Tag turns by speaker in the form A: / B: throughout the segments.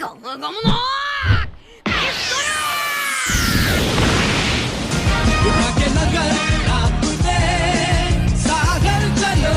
A: ゴムゴムのピストル
B: उठा के नगर आपने सागर चलो।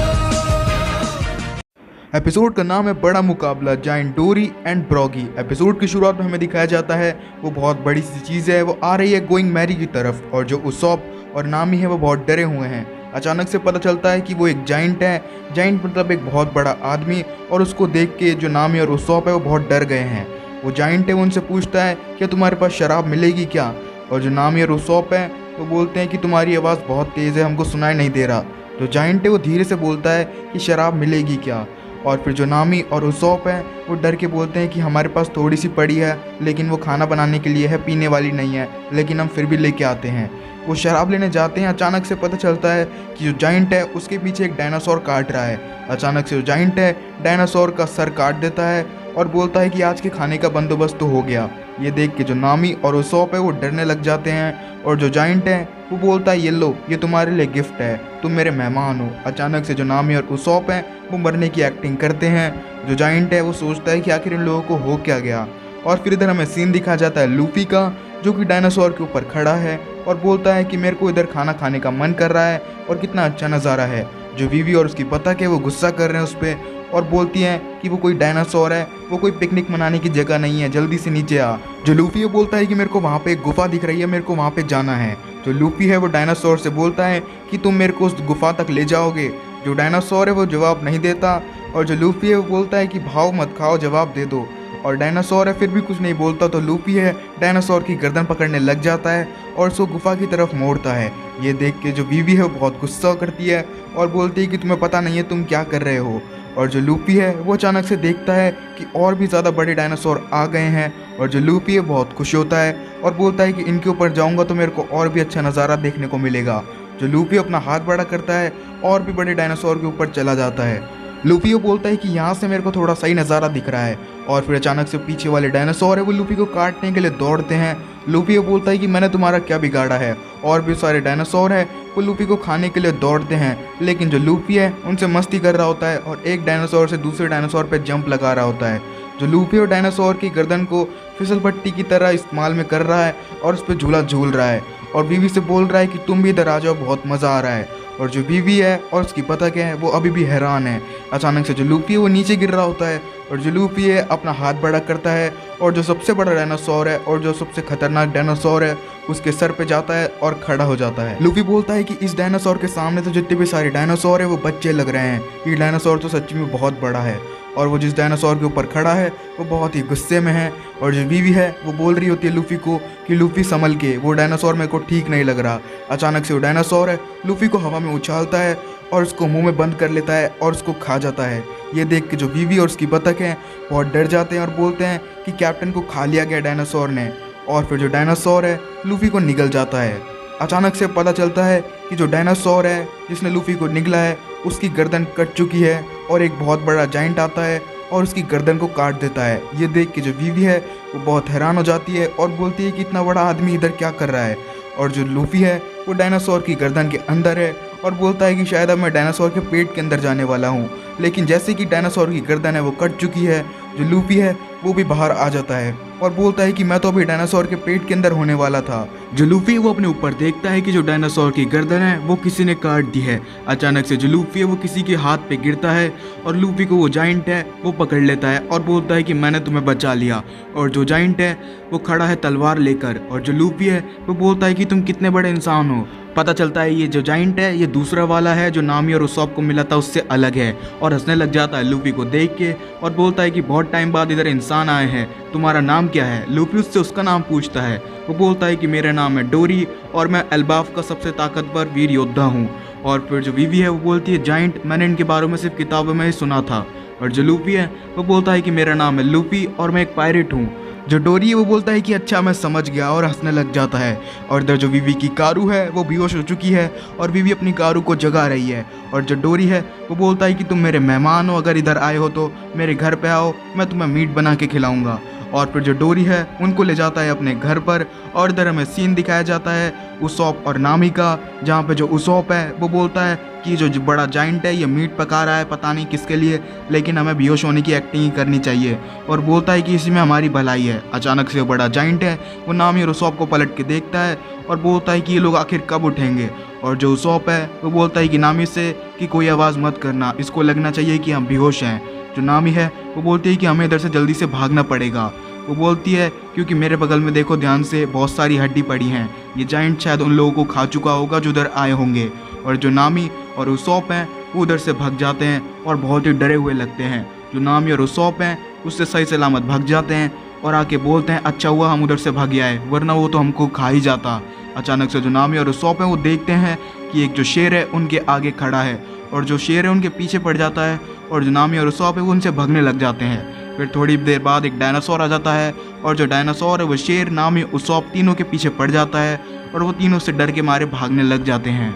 C: एपिसोड का नाम है बड़ा मुकाबला जाइंट डोरी एंड ब्रॉगी। एपिसोड की शुरुआत में हमें दिखाया जाता है वो बहुत बड़ी सी चीज़ है, वो आ रही है गोइंग मैरी की तरफ और जो उसॉप और नामी है वो बहुत डरे हुए हैं। अचानक से पता चलता है कि वो एक जाइंट है। जाइंट मतलब एक बहुत बड़ा आदमी, और उसको देख के जो नामी और उसॉप है वो बहुत डर गए हैं। वो जाइंट है वो उनसे पूछता है क्या तुम्हारे पास शराब मिलेगी क्या, और जो नामी और उसॉप है वो बोलते हैं कि तुम्हारी आवाज़ बहुत तेज़ है, हमको सुनाई नहीं दे रहा। जो जाइंट है वो धीरे से बोलता है कि शराब मिलेगी क्या, और फिर जो नामी और उसॉप है वो डर के बोलते हैं कि हमारे पास थोड़ी सी पड़ी है, लेकिन वो खाना बनाने के लिए है, पीने वाली नहीं है, लेकिन हम फिर भी लेके आते हैं। वो शराब लेने जाते हैं। अचानक से पता चलता है कि जो जाइंट है उसके पीछे एक डायनासोर काट रहा है। अचानक से जो जाइंट है डायनासोर का सर काट देता है और बोलता है कि आज के खाने का बंदोबस्त तो हो गया। ये देख के जो नामी और उसॉप है वो डरने लग जाते हैं, और जो जाइंट है वो बोलता है ये लो, ये तुम्हारे लिए गिफ्ट है, तुम मेरे मेहमान हो। अचानक से जो नामी और उसॉप है वो मरने की एक्टिंग करते हैं। जो जाइंट है वो सोचता है कि आखिर इन लोगों को हो क्या गया। और फिर इधर हमें सीन दिखा जाता है लूफी का, जो कि डायनासोर के ऊपर खड़ा है और बोलता है कि मेरे को इधर खाना खाने का मन कर रहा है और कितना अच्छा नज़ारा है। जो वीवी और उसकी बतख है वो गुस्सा कर रहे हैं उस पर और बोलती हैं कि वो कोई डायनासोर है, वो कोई पिकनिक मनाने की जगह नहीं है, जल्दी से नीचे आ। जो लूफी है बोलता है कि मेरे को वहाँ पे एक गुफा दिख रही है, मेरे को वहाँ पे जाना है। जो लूफी है वो डायनासोर से बोलता है कि तुम मेरे को उस गुफा तक ले जाओगे। जो डायनासोर है वो जवाब नहीं देता, और जो लूफी है वो बोलता है कि भाव मत खाओ, जवाब दे दो। और डायनासोर है फिर भी कुछ नहीं बोलता, तो लूफी है डायनासोर की गर्दन पकड़ने लग जाता है और उसको गुफा की तरफ मोड़ता है। ये देख के जो वीवी है वो बहुत गुस्सा करती है और बोलती है कि तुम्हें पता नहीं है तुम क्या कर रहे हो। और जो लूफी है वो अचानक से देखता है कि और भी ज़्यादा बड़े डायनासोर आ गए हैं, और जो लूफी है बहुत खुश होता है और बोलता है कि इनके ऊपर जाऊंगा तो मेरे को और भी अच्छा नज़ारा देखने को मिलेगा। जो लूफी अपना हाथ बड़ा करता है और भी बड़े डायनासोर के ऊपर चला जाता है। लूफी को बोलता है कि यहाँ से मेरे को थोड़ा सही नज़ारा दिख रहा है, और फिर अचानक से पीछे वाले डायनासोर है वो लूफी को काटने के लिए दौड़ते हैं। लूफी को बोलता है कि मैंने तुम्हारा क्या बिगाड़ा है, और भी सारे डायनासोर है वो लूफी को खाने के लिए दौड़ते हैं, लेकिन जो लूफी है उनसे मस्ती कर रहा होता है और एक डायनासोर से दूसरे डायनासोर पर जंप लगा रहा होता है। जो लूफी और डायनासोर की गर्दन को फिसल पट्टी की तरह इस्तेमाल में कर रहा है और उस पर झूला झूल रहा है, और बीवी से बोल रहा है कि तुम भी इधर आ जाओ, बहुत मज़ा आ रहा है। और जो बीवी है और उसकी बतख है वो अभी भी हैरान है। अचानक से जो लूफी है वो नीचे गिर रहा होता है, और जो लूफी है अपना हाथ बड़ा करता है और जो सबसे बड़ा डायनासोर है और जो सबसे खतरनाक डायनासोर है उसके सर पे जाता है और खड़ा हो जाता है। लूफी बोलता है कि इस डायनासोर के सामने तो जितने भी सारे डायनासोर है वो बच्चे लग रहे हैं, ये डायनासोर तो सच्ची में बहुत बड़ा है। और वो जिस डायनासोर के ऊपर खड़ा है वो बहुत ही गुस्से में है, और जो बीवी है वो बोल रही होती है लूफी को कि लूफी संभल के, वो डायनासोर मेरे को ठीक नहीं लग रहा। अचानक से वो डायनासोर है लूफी को हवा में उछालता है और उसको मुंह में बंद कर लेता है और उसको खा जाता है। ये देख के जो बीवी और उसकी बतख हैं बहुत डर जाते हैं और बोलते हैं कि कैप्टन को खा लिया गया डायनासोर ने। और फिर जो डायनासोर है लूफी को निगल जाता है। अचानक से पता चलता है कि जो डायनासोर है जिसने लूफी को निगला है उसकी गर्दन कट चुकी है, और एक बहुत बड़ा जाइंट आता है और उसकी गर्दन को काट देता है। ये देख के जो बीवी है वो बहुत हैरान हो जाती है और बोलती है कि इतना बड़ा आदमी इधर क्या कर रहा है। और जो लूफी है वो डायनासोर की गर्दन के अंदर है और बोलता है कि शायद अब मैं डायनासोर के पेट के अंदर जाने वाला हूँ, लेकिन जैसे कि डायनासोर की गर्दन है वो कट चुकी है, जो लूफी है वो भी बाहर आ जाता है और बोलता है कि मैं तो अभी डायनासोर के पेट के अंदर होने वाला था। जो लूफी है वो अपने ऊपर देखता है कि जो डायनासोर की गर्दन है वो किसी ने काट दी है। अचानक से जो लूफी है वो किसी के हाथ पे गिरता है और लूफी को वो जाइंट है वो पकड़ लेता है और बोलता है कि मैंने तुम्हें बचा लिया। और जो जाइंट है वो खड़ा है तलवार लेकर, और जो लूफी है वो बोलता है कि तुम कितने बड़े इंसान हो। पता चलता है ये जो जाइंट है ये दूसरा वाला है जो नामी और उसॉप को मिला था उससे अलग है, और हंसने लग जाता है लूफी को देख के और बोलता है कि बहुत टाइम बाद इधर इंसान आए हैं, तुम्हारा नाम क्या है। लूफी उससे उसका नाम पूछता है। वो बोलता है कि मेरा नाम है डोरी और मैं एल्बाफ का सबसे ताकतवर वीर योद्धा हूँ। और फिर जो वीवी है वो बोलती है जाइंट, मैंने इनके बारे में सिर्फ किताबों में ही सुना था। और जो लूफी है वो बोलता है कि मेरा नाम है लूफी और मैं एक पायरेट हूँ। जो डोरी है वो बोलता है कि अच्छा मैं समझ गया, और हंसने लग जाता है। और इधर जो वीवी की कारू है वो बेहोश हो चुकी है और वीवी अपनी कारू को जगा रही है। और जो डोरी है वो बोलता है कि तुम मेरे मेहमान हो, अगर इधर आए हो तो मेरे घर पे आओ, मैं तुम्हें मीट बना के खिलाऊंगा। और फिर जो डोरी है उनको ले जाता है अपने घर पर। और इधर हमें सीन दिखाया जाता है उसॉप और नामी का, जहाँ पे जो उसॉप है वो बोलता है कि जो बड़ा जाइंट है ये मीट पका रहा है पता नहीं किसके लिए, लेकिन हमें बेहोश होने की एक्टिंग ही करनी चाहिए, और बोलता है कि इसी में हमारी भलाई है। अचानक से वो बड़ा जाइंट है वो नामी और उसॉप को पलट के देखता है और बोलता है कि ये लोग आखिर कब उठेंगे। और जो उसॉप है वो बोलता है कि नामी से कि कोई आवाज़ मत करना, इसको लगना चाहिए कि हम बेहोश हैं। जो नामी है वो बोलती है कि हमें इधर से जल्दी से भागना पड़ेगा। वो बोलती है क्योंकि मेरे बगल में देखो ध्यान से, बहुत सारी हड्डी पड़ी हैं, ये जाइंट शायद उन लोगों को खा चुका होगा जो उधर आए होंगे। और जो नामी और उसॉप हैं वो उधर से भाग जाते हैं और बहुत ही डरे हुए लगते हैं। जो नामी और उसॉप हैं उससे सही सलामत भाग जाते हैं और आके बोलते हैं अच्छा हुआ हम उधर से भाग आए, वरना वो तो हमको खा ही जाता। अचानक से जो नामी और उसॉप हैं वो देखते हैं कि एक जो शेर है उनके आगे खड़ा है, और जो शेर है उनके पीछे पड़ जाता है, और जो नामी और उसॉप है वो उनसे भागने लग जाते हैं। फिर थोड़ी देर बाद एक डायनासोर आ जाता है, और जो डायनासोर है वो शेर, नामी, उसॉप तीनों के पीछे पड़ जाता है, और वो तीनों से डर के मारे भागने लग जाते हैं।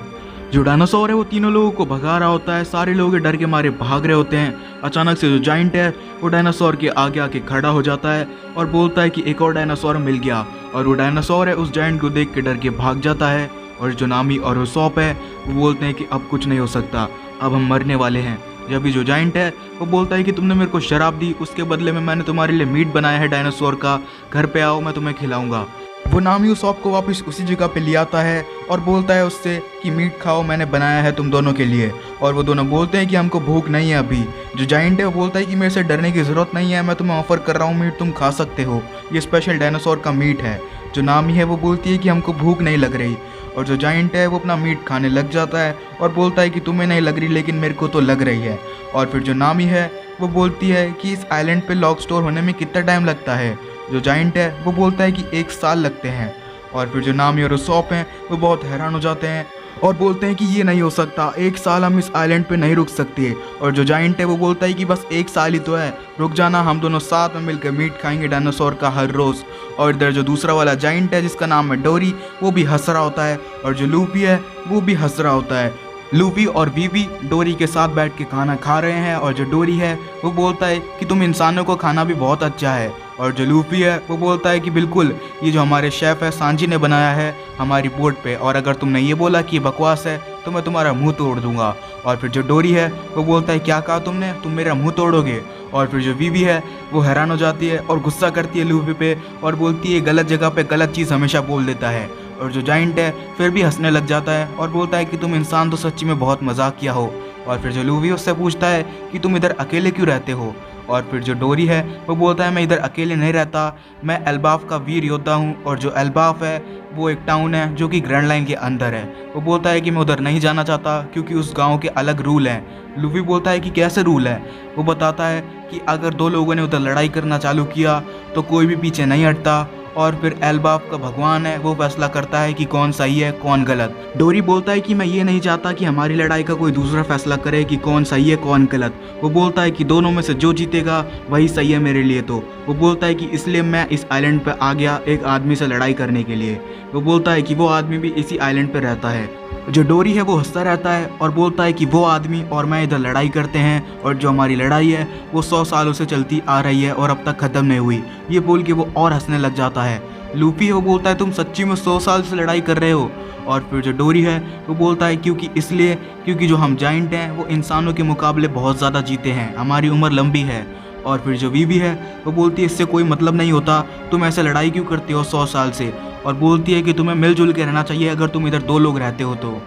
C: जो डायनासोर है वो तीनों लोगों को भगा रहा होता है, सारे लोग डर के मारे भाग रहे होते हैं। अचानक से जो जाइंट है वो डायनासोर के आगे आके खड़ा हो जाता है और बोलता है कि एक और डायनासोर मिल गया, और वो डायनासोर है उस जाइंट को देख के डर के भाग जाता है। और जो नामी और उसॉप है वो बोलते हैं कि अब कुछ नहीं हो सकता, अब हम मरने वाले हैं। जब भी जो जाइंट है वो बोलता है कि तुमने मेरे को शराब दी, उसके बदले में मैंने तुम्हारे लिए मीट बनाया है डायनासोर का, घर पे आओ मैं तुम्हें खिलाऊंगा। वो नामी उसॉप को वापस उसी जगह पे ले आता है और बोलता है उससे कि मीट खाओ, मैंने बनाया है तुम दोनों के लिए। और वो दोनों बोलते हैं कि हमको भूख नहीं है अभी। जो जाइंट है वो बोलता है कि मेरे से डरने की ज़रूरत नहीं है, मैं तुम्हें ऑफर कर रहा हूँ मीट, तुम खा सकते हो, ये स्पेशल डायनासोर का मीट है। जो नामी है वो बोलती है कि हमको भूख नहीं लग रही, और जो जाइंट है वो अपना मीट खाने लग जाता है और बोलता है कि तुम्हें नहीं लग रही लेकिन मेरे को तो लग रही है। और फिर जो नामी है वो बोलती है कि इस आइलैंड पे लॉक स्टोर होने में कितना टाइम लगता है। जो जाइंट है वो बोलता है कि 1 साल लगते हैं। और फिर जो नामी और उसॉप हैं वो बहुत हैरान हो जाते हैं और बोलते हैं कि ये नहीं हो सकता, 1 साल हम इस आइलैंड पे नहीं रुक सकते। और जो जाइंट है वो बोलता है कि बस 1 साल ही तो है, रुक जाना, हम दोनों साथ में मिलकर मीट खाएंगे डायनासोर का हर रोज़। और इधर जो दूसरा वाला जाइंट है जिसका नाम है डोरी, वो भी हंस रहा होता है, और जो लूफी है वो भी हंस रहा होता है। लूफी और वीवी डोरी के साथ बैठ के खाना खा रहे हैं, और जो डोरी है वो बोलता है कि तुम इंसानों को खाना भी बहुत अच्छा है। और जो लूफी है वो बोलता है कि बिल्कुल, ये जो हमारे शेफ़ है सांजी ने बनाया है हमारी बोट पे, और अगर तुमने ये बोला कि ये बकवास है तो मैं तुम्हारा मुंह तोड़ दूंगा। और फिर जो डोरी है वो बोलता है क्या कहा तुमने, तुम मेरा मुंह तोड़ोगे। और फिर जो वीवी है वो हैरान हो जाती है और गुस्सा करती है लूफी पे और बोलती है गलत जगह पे गलत चीज़ हमेशा बोल देता है। और जो जाइंट है फिर भी हंसने लग जाता है और बोलता है कि तुम इंसान तो सच्ची में बहुत मजाक किया हो। और फिर जो लूफी उससे पूछता है कि तुम इधर अकेले क्यों रहते हो। और फिर जो डोरी है वो बोलता है मैं इधर अकेले नहीं रहता, मैं एल्बाफ का वीर योद्धा हूँ, और जो एल्बाफ है वो एक टाउन है जो कि ग्रैंड लाइन के अंदर है। वो बोलता है कि मैं उधर नहीं जाना चाहता क्योंकि उस गांव के अलग रूल हैं। लूफी बोलता है कि कैसे रूल है। वो बताता है कि अगर 2 लोगों ने उधर लड़ाई करना चालू किया तो कोई भी पीछे नहीं हटता, और फिर एल्बाफ का भगवान है वो फैसला करता है कि कौन सही है कौन गलत। डोरी बोलता है कि मैं ये नहीं चाहता कि हमारी लड़ाई का कोई दूसरा फैसला करे कि कौन सही है कौन गलत। वो बोलता है कि दोनों में से जो जीतेगा वही सही है मेरे लिए। तो वो बोलता है कि इसलिए मैं इस आइलैंड पे आ गया एक आदमी से लड़ाई करने के लिए। वो बोलता है कि वो आदमी भी इसी आइलैंड पे रहता है। जो डोरी है वो हंसता रहता है और बोलता है कि वो आदमी और मैं इधर लड़ाई करते हैं, और जो हमारी लड़ाई है वो 100 सालों से चलती आ रही है और अब तक ख़त्म नहीं हुई। ये बोल के वो और हंसने लग जाता है। लूफी है वो बोलता है तुम सच्ची में 100 साल से लड़ाई कर रहे हो। और फिर जो डोरी है वो बोलता है क्योंकि जो हम जाइंट हैं वो इंसानों के मुकाबले बहुत ज़्यादा जीते हैं, हमारी उम्र लंबी है। और फिर जो वीवी है वो बोलती है इससे कोई मतलब नहीं होता, तुम ऐसे लड़ाई क्यों करते हो 100 साल से, और बोलती है कि तुम्हें मिलजुल के रहना चाहिए अगर तुम इधर 2 लोग रहते हो तो।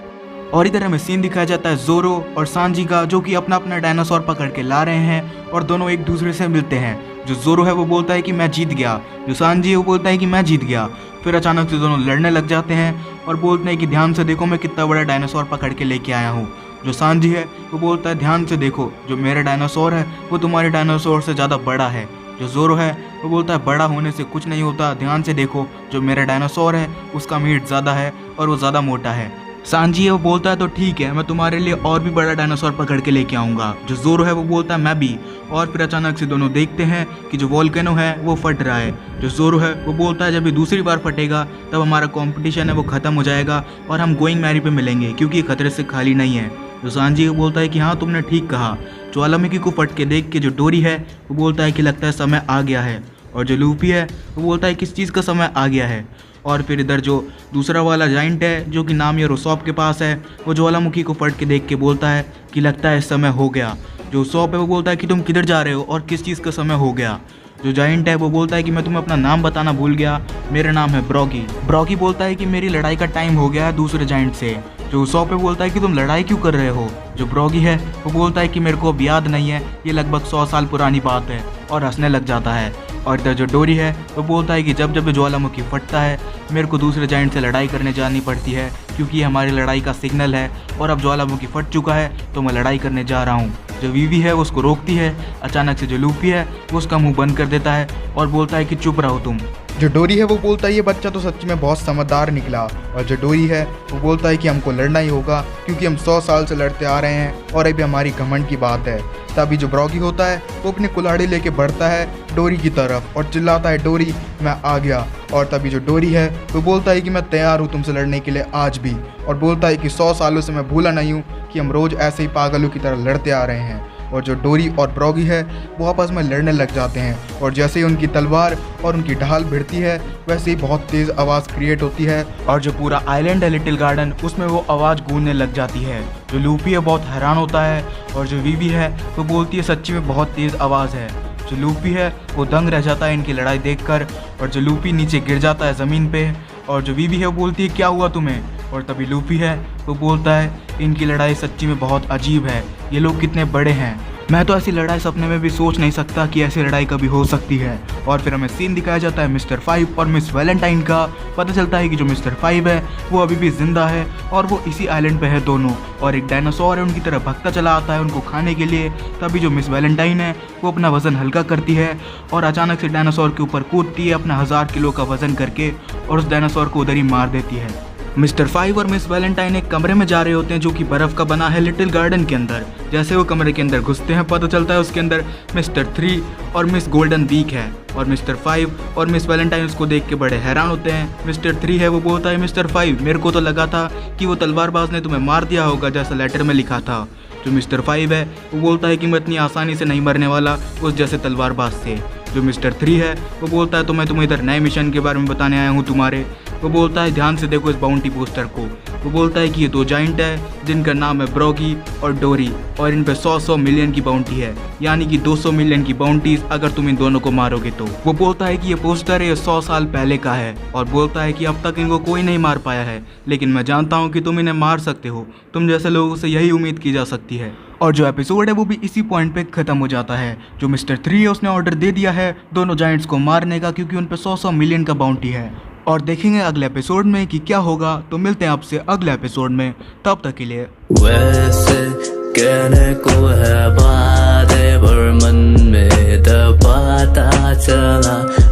C: और इधर हमें सीन दिखाया जाता है जोरो और सांजी का, जो कि अपना अपना डायनासोर पकड़ के ला रहे हैं और दोनों एक दूसरे से मिलते हैं। जो जोरो है वो बोलता है कि मैं जीत गया, जो सांजी है वो बोलता है कि मैं जीत गया। फिर अचानक से दोनों लड़ने लग जाते हैं और बोलते हैं कि ध्यान से देखो मैं कितना बड़ा डायनासोर पकड़ के लेके आया हूँ। जो सांजी है वो बोलता है ध्यान से देखो, जो मेरा डायनासोर है वो तुम्हारे डायनासोर से ज़्यादा बड़ा है। जो जोरो है वो बोलता है बड़ा होने से कुछ नहीं होता, ध्यान से देखो, जो मेरा डायनासोर है उसका मीट ज़्यादा है और वो ज़्यादा मोटा है। सांजी है वो बोलता है तो ठीक है, मैं तुम्हारे लिए और भी बड़ा डायनासोर पकड़ के लेके आऊँगा। जो जोरो है वो बोलता है मैं भी। और फिर अचानक से दोनों देखते हैं कि जो वोल्केनो है वो फट रहा है। जो जोरो है वो बोलता है जब ये दूसरी बार फटेगा तब हमारा कंपटीशन है वो ख़त्म हो जाएगा और हम गोइंग मैरी पे मिलेंगे क्योंकि ये खतरे से खाली नहीं है। जो सांजी बोलता है कि हाँ तुमने ठीक कहा। ज्वालामुखी को फट के देख के जो डोरी है वो बोलता है कि लगता है समय आ गया है। और जो लूफी है वो बोलता है किस चीज़ का समय आ गया है। और फिर इधर जो दूसरा वाला जाइंट है जो कि नाम ये रोसॉप के पास है, वो ज्वालामुखी को फट के देख के बोलता है कि लगता है समय हो गया। जो सॉप है वो बोलता है कि तुम किधर जा रहे हो और किस चीज़ का समय हो गया। जो जाइंट है वो बोलता है कि मैं तुम्हें अपना नाम बताना भूल गया, मेरा नाम है ब्रॉगी। ब्रॉगी बोलता है कि मेरी लड़ाई का टाइम हो गया है दूसरे जाइंट से। जो सॉप है बोलता है कि तुम लड़ाई क्यों कर रहे हो। जो ब्रॉगी है वो बोलता है कि मेरे को अब याद नहीं है, ये लगभग 100 साल पुरानी बात है, और हंसने लग जाता है। और इधर जो डोरी है वो बोलता है कि जब जब ज्वालामुखी फटता है मेरे को दूसरे जाइंट से लड़ाई करने जानी पड़ती है, क्योंकि ये हमारी लड़ाई का सिग्नल है, और अब ज्वालामुखी फट चुका है तो मैं लड़ाई करने जा रहा हूँ। जो वीवी है वो उसको रोकती है। अचानक से जो लूफी है वो उसका मुंह बंद कर देता है और बोलता है कि चुप रहो तुम। जो डोरी है वो बोलता है ये बच्चा तो सच में बहुत समझदार निकला। और जो डोरी है वो बोलता है कि हमको लड़ना ही होगा, क्योंकि हम 100 साल से लड़ते आ रहे हैं और अभी हमारी घमंड की बात है। तभी जो ब्रॉगी होता है वो अपनी कुल्हाड़ी लेके बढ़ता है डोरी की तरफ और चिल्लाता है डोरी मैं आ गया। और तभी जो डोरी है वो बोलता है कि मैं तैयार हूँ तुमसे लड़ने के लिए आज भी, और बोलता है कि 100 सालों से मैं भूला नहीं हूँ कि हम रोज़ ऐसे ही पागलों की तरह लड़ते आ रहे हैं। और जो डोरी और ब्रॉगी है वो आपस में लड़ने लग जाते हैं, और जैसे ही उनकी तलवार और उनकी ढाल भिड़ती है वैसे ही बहुत तेज़ आवाज़ क्रिएट होती है, और जो पूरा आइलैंड है लिटिल गार्डन उसमें वो आवाज़ गूंजने लग जाती है। जो लूफी है बहुत हैरान होता है, और जो वीवी है वो बोलती है सच्ची में बहुत तेज़ आवाज़ है। जो लूफी है वो दंग रह जाता है इनकी लड़ाई देखकर, और जो लूफी नीचे गिर जाता है ज़मीन पे। और जो वीवी है वो बोलती है क्या हुआ तुम्हें। और तभी लूफी है वो बोलता है इनकी लड़ाई सच्ची में बहुत अजीब है, ये लोग कितने बड़े हैं, मैं तो ऐसी लड़ाई सपने में भी सोच नहीं सकता कि ऐसी लड़ाई कभी हो सकती है। और फिर हमें सीन दिखाया जाता है मिस्टर 5 और मिस वैलेंटाइन का। पता चलता है कि जो मिस्टर 5 है वो अभी भी जिंदा है और वो इसी आइलैंड पे है दोनों, और एक डायनासोर है उनकी तरफ भगता चला आता है उनको खाने के लिए। तभी जो मिस वैलेंटाइन है वो अपना वजन हल्का करती है और अचानक से डायनासोर के ऊपर कूदती है अपना 1000 किलो का वजन करके, और उस डायनासोर को उधर ही मार देती है। मिस्टर 5 और मिस वैलेंटाइन एक कमरे में जा रहे होते हैं जो कि बर्फ़ का बना है लिटिल गार्डन के अंदर। जैसे वो कमरे के अंदर घुसते हैं पता चलता है उसके अंदर मिस्टर 3 और मिस गोल्डन वीक है, और मिस्टर 5 और मिस वैलेंटाइन उसको देख के बड़े हैरान होते हैं। मिस्टर 3 है वो बोलता है मिस्टर 5 मेरे को तो लगा था कि वो तलवारबाज ने तुम्हें मार दिया होगा जैसा लेटर में लिखा था। जो मिस्टर 5 है वो बोलता है कि मैं इतनी आसानी से नहीं मरने वाला उस जैसे तलवारबाज से। जो मिस्टर 3 है वो बोलता है तो मैं तुम्हें इधर नए मिशन के बारे में बताने आया हूँ तुम्हारे। वो बोलता है ध्यान से देखो इस बाउंटी पोस्टर को। वो बोलता है कि ये 2 जाइंट है जिनका नाम है ब्रॉगी और डोरी, और इन पे 100 मिलियन की बाउंटी है, यानी कि 200 मिलियन की बाउंटीज अगर तुम इन दोनों को मारोगे तो। वो बोलता है कि ये पोस्टर है 100 साल पहले का है, और बोलता है कि अब तक इनको कोई नहीं मार पाया है, लेकिन मैं जानता हूँ कि तुम इन्हें मार सकते हो, तुम जैसे लोगों से यही उम्मीद की जा सकती है। और जो एपिसोड है वो भी इसी पॉइंट पे खत्म हो जाता है। जो मिस्टर 3 है उसने ऑर्डर दे दिया है दोनों जाइंट्स को मारने का, क्योंकि उन पे 100 मिलियन का बाउंटी है। और देखेंगे अगले एपिसोड में कि क्या होगा। तो मिलते हैं आपसे अगले एपिसोड में, तब तक के लिए।
D: वैसे कहने को है बातें पर मन में दबाता चला